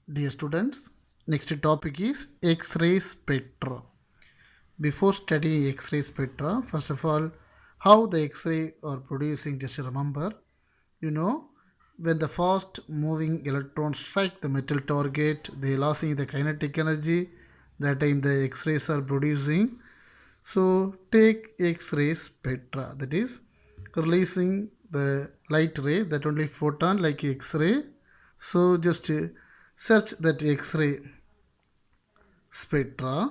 Dear students, next topic is X-ray spectra. Before studying X-ray spectra, first of all, how the X-ray are producing, just remember, when the fast moving electrons strike the metal target, they losing the kinetic energy, that time the X-rays are producing. So take X-ray spectra, that is releasing the light ray, that only photon like X-ray. So just search that X-ray spectra.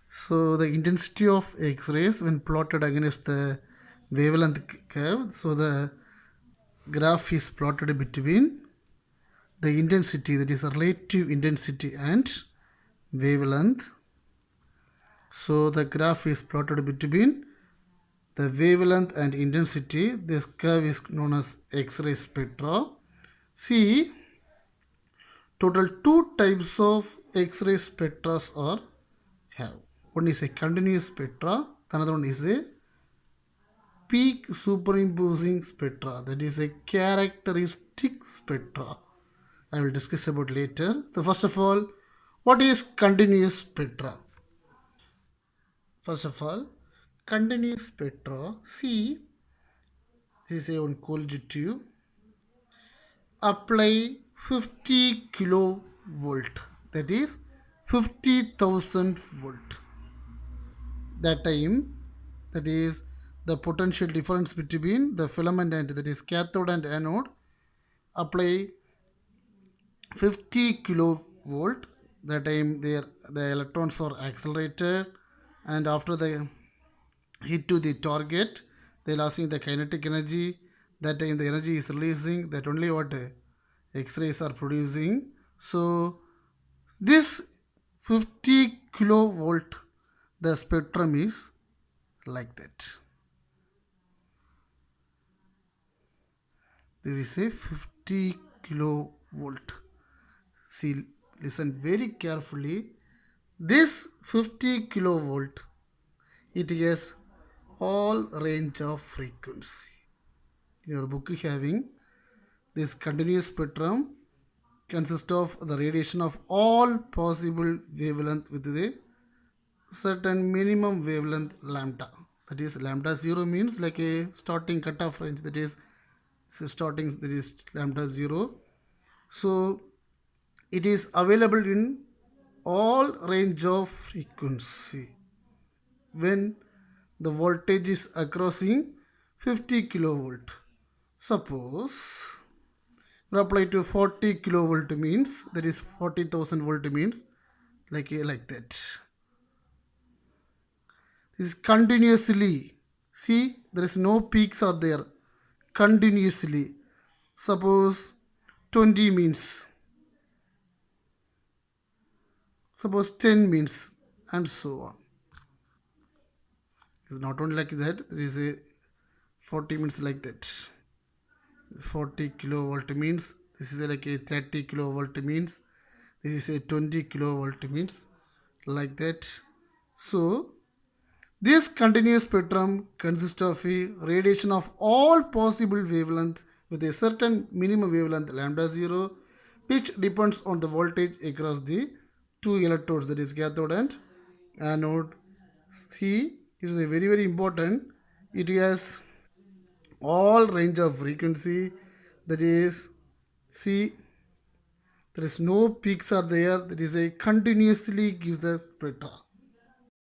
So the intensity of X-rays when plotted against the wavelength curve, so the graph is plotted between the intensity, that is relative intensity, and wavelength. So the graph is plotted between the wavelength and intensity. This curve is known as X-ray spectra. See, total two types of X-ray spectra are have. One is a continuous spectra, another one is a peak superimposing spectra, that is a characteristic spectra. I will discuss about later. So first of all, what is continuous spectra? First of all, continuous spectra, see, this is a one cooled tube, apply 50 kilovolt, that is 50,000 volt. That time, that is the potential difference between the filament and, that is cathode and anode, apply 50 kilovolt. That time the electrons are accelerated, and after the hit to the target, they losing the kinetic energy. That time the energy is releasing, that only what X-rays are producing. So this 50 kilovolt, the spectrum is like that. This is a 50 kilovolt. See, listen very carefully. This 50 kilovolt, it has all range of frequency. Your book having this continuous spectrum consists of the radiation of all possible wavelength with the certain minimum wavelength lambda. That is lambda 0 means like a starting cutoff range, that is starting, that is lambda 0. So it is available in all range of frequency when the voltage is crossing 50 kilovolt. Suppose we apply to 40 kilovolt means, that is 40,000 volt means like that. This is continuously. See, there is no peaks are there. Continuously. Suppose 20 means. Suppose 10 means, and so on. It's not only like that. There is a 40 means like that. 40 kilovolt means, this is like a 30 kilovolt means, this is a 20 kilovolt means, like that. So this continuous spectrum consists of a radiation of all possible wavelength with a certain minimum wavelength lambda 0, which depends on the voltage across the two electrodes, that is cathode and anode. See, it is a very important. It has all range of frequency, that is, see, there is no peaks are there, that is a continuously gives the spectra.